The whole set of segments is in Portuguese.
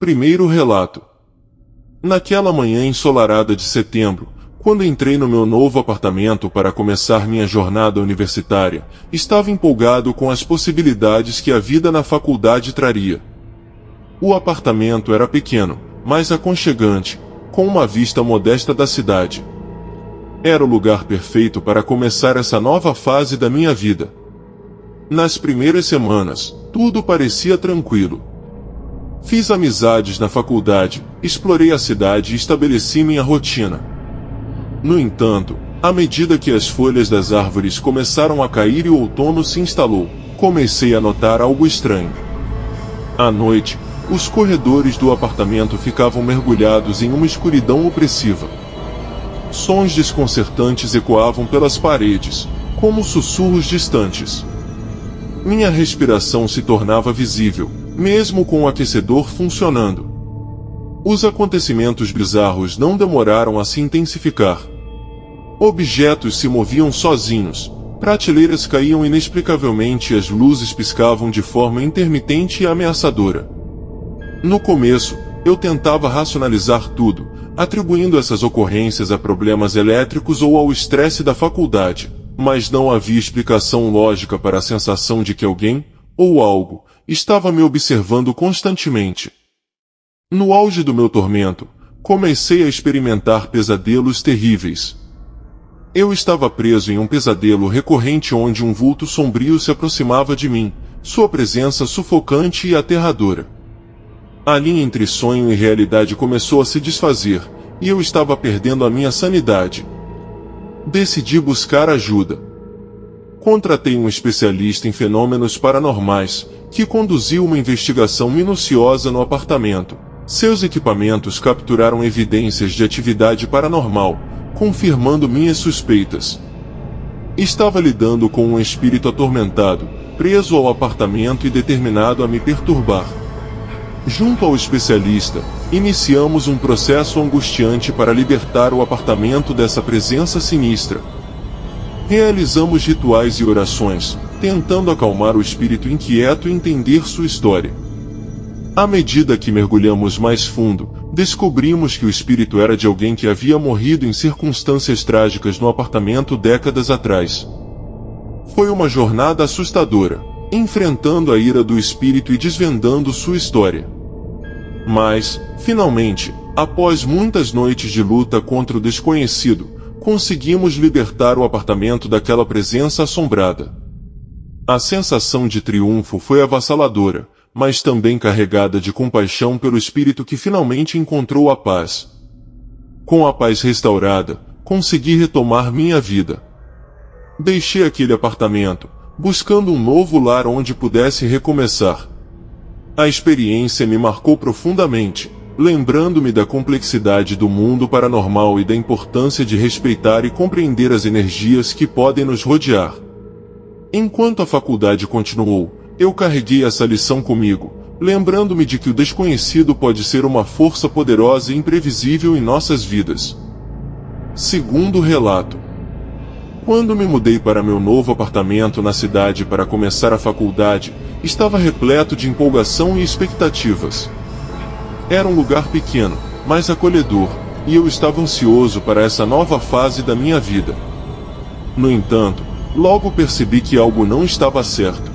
Primeiro relato. Naquela manhã ensolarada de setembro, quando entrei no meu novo apartamento para começar minha jornada universitária, estava empolgado com as possibilidades que a vida na faculdade traria. O apartamento era pequeno, mas aconchegante, com uma vista modesta da cidade. Era o lugar perfeito para começar essa nova fase da minha vida. Nas primeiras semanas, tudo parecia tranquilo. Fiz amizades na faculdade, explorei a cidade e estabeleci minha rotina. No entanto, à medida que as folhas das árvores começaram a cair e o outono se instalou, comecei a notar algo estranho. À noite, os corredores do apartamento ficavam mergulhados em uma escuridão opressiva. Sons desconcertantes ecoavam pelas paredes, como sussurros distantes. Minha respiração se tornava visível, mesmo com o aquecedor funcionando. Os acontecimentos bizarros não demoraram a se intensificar. Objetos se moviam sozinhos, prateleiras caíam inexplicavelmente e as luzes piscavam de forma intermitente e ameaçadora. No começo, eu tentava racionalizar tudo, atribuindo essas ocorrências a problemas elétricos ou ao estresse da faculdade, mas não havia explicação lógica para a sensação de que alguém, ou algo, estava me observando constantemente. No auge do meu tormento, comecei a experimentar pesadelos terríveis. Eu estava preso em um pesadelo recorrente onde um vulto sombrio se aproximava de mim, sua presença sufocante e aterradora. A linha entre sonho e realidade começou a se desfazer, e eu estava perdendo a minha sanidade. Decidi buscar ajuda. Contratei um especialista em fenômenos paranormais, que conduziu uma investigação minuciosa no apartamento. Seus equipamentos capturaram evidências de atividade paranormal, confirmando minhas suspeitas. Estava lidando com um espírito atormentado, preso ao apartamento e determinado a me perturbar. Junto ao especialista, iniciamos um processo angustiante para libertar o apartamento dessa presença sinistra. Realizamos rituais e orações, tentando acalmar o espírito inquieto e entender sua história. À medida que mergulhamos mais fundo, descobrimos que o espírito era de alguém que havia morrido em circunstâncias trágicas no apartamento décadas atrás. Foi uma jornada assustadora, enfrentando a ira do espírito e desvendando sua história. Mas, finalmente, após muitas noites de luta contra o desconhecido, conseguimos libertar o apartamento daquela presença assombrada. A sensação de triunfo foi avassaladora, mas também carregada de compaixão pelo espírito que finalmente encontrou a paz. Com a paz restaurada, consegui retomar minha vida. Deixei aquele apartamento, buscando um novo lar onde pudesse recomeçar. A experiência me marcou profundamente, lembrando-me da complexidade do mundo paranormal e da importância de respeitar e compreender as energias que podem nos rodear. Enquanto a faculdade continuou, eu carreguei essa lição comigo, lembrando-me de que o desconhecido pode ser uma força poderosa e imprevisível em nossas vidas. Segundo relato. Quando me mudei para meu novo apartamento na cidade para começar a faculdade, estava repleto de empolgação e expectativas. Era um lugar pequeno, mas acolhedor, e eu estava ansioso para essa nova fase da minha vida. No entanto, logo percebi que algo não estava certo.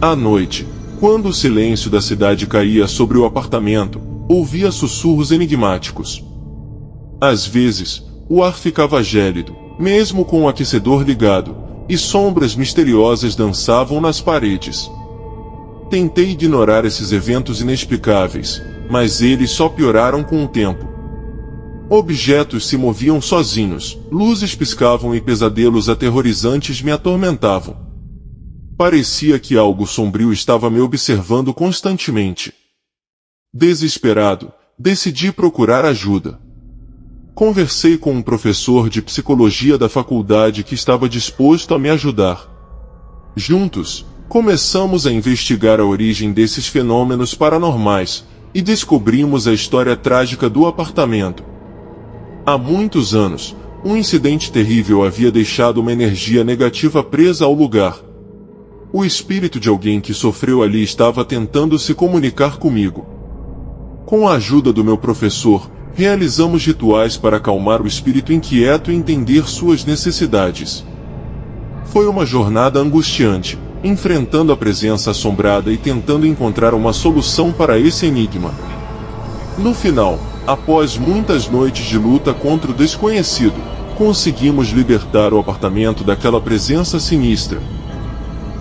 À noite, quando o silêncio da cidade caía sobre o apartamento, ouvia sussurros enigmáticos. Às vezes, o ar ficava gélido, mesmo com o aquecedor ligado, e sombras misteriosas dançavam nas paredes. Tentei ignorar esses eventos inexplicáveis, mas eles só pioraram com o tempo. Objetos se moviam sozinhos, luzes piscavam e pesadelos aterrorizantes me atormentavam. Parecia que algo sombrio estava me observando constantemente. Desesperado, decidi procurar ajuda. Conversei com um professor de psicologia da faculdade que estava disposto a me ajudar. Juntos, começamos a investigar a origem desses fenômenos paranormais, e descobrimos a história trágica do apartamento. Há muitos anos, um incidente terrível havia deixado uma energia negativa presa ao lugar. O espírito de alguém que sofreu ali estava tentando se comunicar comigo. Com a ajuda do meu professor, realizamos rituais para acalmar o espírito inquieto e entender suas necessidades. Foi uma jornada angustiante, enfrentando a presença assombrada e tentando encontrar uma solução para esse enigma. No final, após muitas noites de luta contra o desconhecido, conseguimos libertar o apartamento daquela presença sinistra.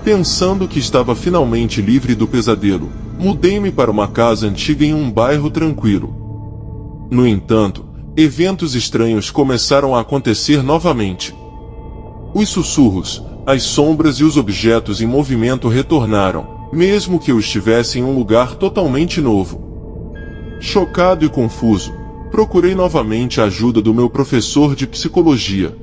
Pensando que estava finalmente livre do pesadelo, mudei-me para uma casa antiga em um bairro tranquilo. No entanto, eventos estranhos começaram a acontecer novamente. Os sussurros, as sombras e os objetos em movimento retornaram, mesmo que eu estivesse em um lugar totalmente novo. Chocado e confuso, procurei novamente a ajuda do meu professor de psicologia.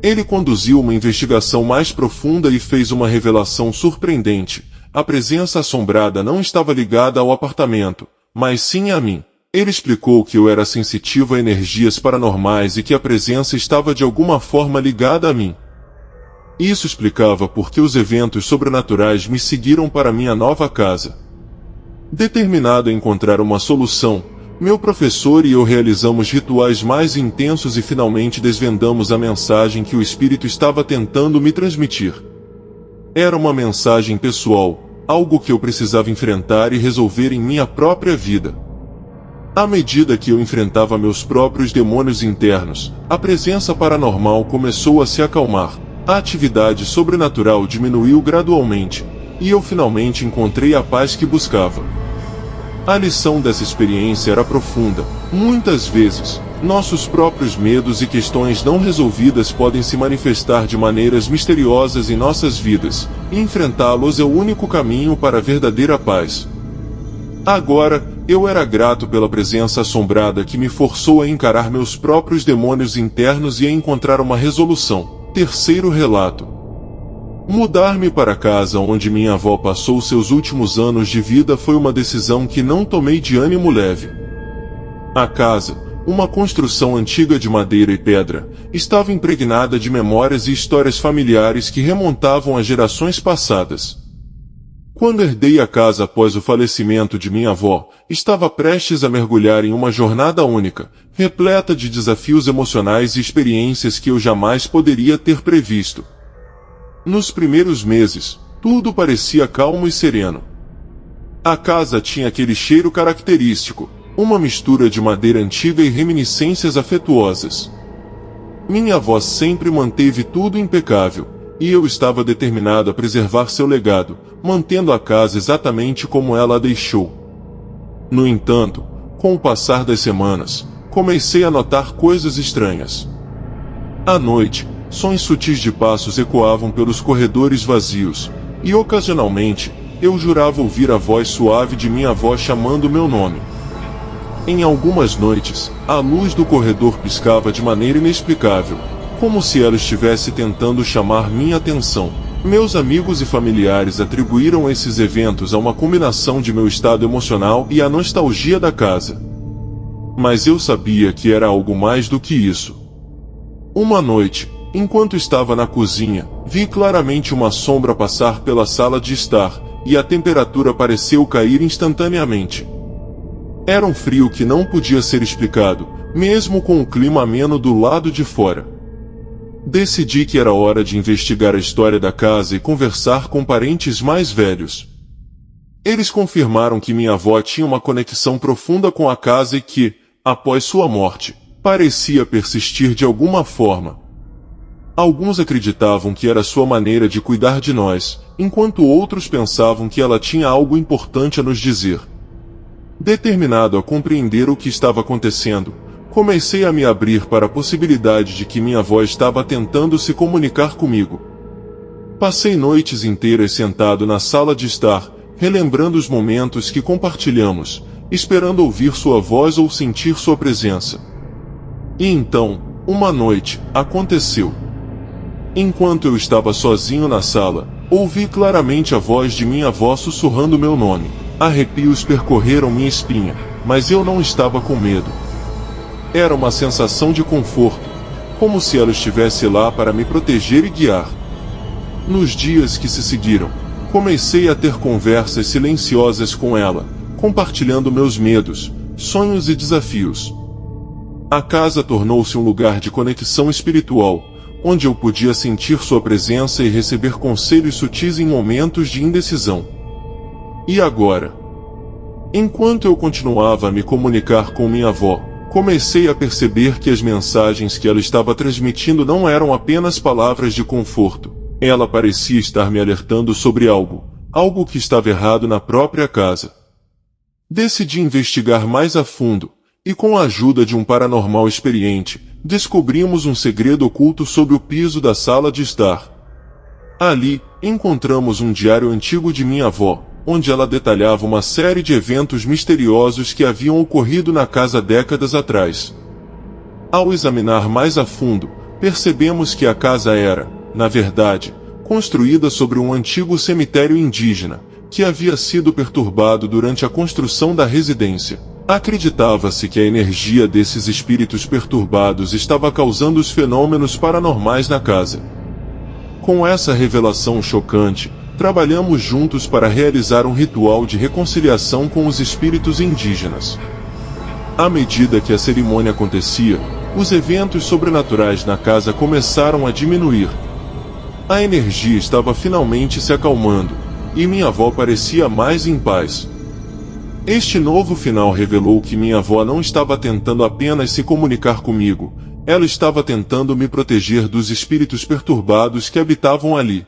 Ele conduziu uma investigação mais profunda e fez uma revelação surpreendente. A presença assombrada não estava ligada ao apartamento, mas sim a mim. Ele explicou que eu era sensitivo a energias paranormais e que a presença estava de alguma forma ligada a mim. Isso explicava por que os eventos sobrenaturais me seguiram para minha nova casa. Determinado a encontrar uma solução, meu professor e eu realizamos rituais mais intensos e finalmente desvendamos a mensagem que o espírito estava tentando me transmitir. Era uma mensagem pessoal, algo que eu precisava enfrentar e resolver em minha própria vida. À medida que eu enfrentava meus próprios demônios internos, a presença paranormal começou a se acalmar, a atividade sobrenatural diminuiu gradualmente, e eu finalmente encontrei a paz que buscava. A lição dessa experiência era profunda. Muitas vezes, nossos próprios medos e questões não resolvidas podem se manifestar de maneiras misteriosas em nossas vidas, e enfrentá-los é o único caminho para a verdadeira paz. Agora, eu era grato pela presença assombrada que me forçou a encarar meus próprios demônios internos e a encontrar uma resolução. Terceiro relato. Mudar-me para a casa onde minha avó passou seus últimos anos de vida foi uma decisão que não tomei de ânimo leve. A casa, uma construção antiga de madeira e pedra, estava impregnada de memórias e histórias familiares que remontavam a gerações passadas. Quando herdei a casa após o falecimento de minha avó, estava prestes a mergulhar em uma jornada única, repleta de desafios emocionais e experiências que eu jamais poderia ter previsto. Nos primeiros meses, tudo parecia calmo e sereno. A casa tinha aquele cheiro característico, uma mistura de madeira antiga e reminiscências afetuosas. Minha avó sempre manteve tudo impecável, e eu estava determinado a preservar seu legado, mantendo a casa exatamente como ela a deixou. No entanto, com o passar das semanas, comecei a notar coisas estranhas. À noite, sons sutis de passos ecoavam pelos corredores vazios, e ocasionalmente, eu jurava ouvir a voz suave de minha avó chamando meu nome. Em algumas noites, a luz do corredor piscava de maneira inexplicável, como se ela estivesse tentando chamar minha atenção. Meus amigos e familiares atribuíram esses eventos a uma combinação de meu estado emocional e a nostalgia da casa. Mas eu sabia que era algo mais do que isso. Uma noite, enquanto estava na cozinha, vi claramente uma sombra passar pela sala de estar, e a temperatura pareceu cair instantaneamente. Era um frio que não podia ser explicado, mesmo com o clima ameno do lado de fora. Decidi que era hora de investigar a história da casa e conversar com parentes mais velhos. Eles confirmaram que minha avó tinha uma conexão profunda com a casa e que, após sua morte, parecia persistir de alguma forma. Alguns acreditavam que era sua maneira de cuidar de nós, enquanto outros pensavam que ela tinha algo importante a nos dizer. Determinado a compreender o que estava acontecendo, comecei a me abrir para a possibilidade de que minha avó estava tentando se comunicar comigo. Passei noites inteiras sentado na sala de estar, relembrando os momentos que compartilhamos, esperando ouvir sua voz ou sentir sua presença. E então, uma noite, aconteceu. Enquanto eu estava sozinho na sala, ouvi claramente a voz de minha avó sussurrando meu nome. Arrepios percorreram minha espinha, mas eu não estava com medo. Era uma sensação de conforto, como se ela estivesse lá para me proteger e guiar. Nos dias que se seguiram, comecei a ter conversas silenciosas com ela, compartilhando meus medos, sonhos e desafios. A casa tornou-se um lugar de conexão espiritual, onde eu podia sentir sua presença e receber conselhos sutis em momentos de indecisão. E agora? Enquanto eu continuava a me comunicar com minha avó, comecei a perceber que as mensagens que ela estava transmitindo não eram apenas palavras de conforto. Ela parecia estar me alertando sobre algo que estava errado na própria casa. Decidi investigar mais a fundo, e com a ajuda de um paranormal experiente, descobrimos um segredo oculto sob o piso da sala de estar. Ali, encontramos um diário antigo de minha avó, onde ela detalhava uma série de eventos misteriosos que haviam ocorrido na casa décadas atrás. Ao examinar mais a fundo, percebemos que a casa era, na verdade, construída sobre um antigo cemitério indígena, que havia sido perturbado durante a construção da residência. Acreditava-se que a energia desses espíritos perturbados estava causando os fenômenos paranormais na casa. Com essa revelação chocante, trabalhamos juntos para realizar um ritual de reconciliação com os espíritos indígenas. À medida que a cerimônia acontecia, os eventos sobrenaturais na casa começaram a diminuir. A energia estava finalmente se acalmando, e minha avó parecia mais em paz. Este novo final revelou que minha avó não estava tentando apenas se comunicar comigo, ela estava tentando me proteger dos espíritos perturbados que habitavam ali.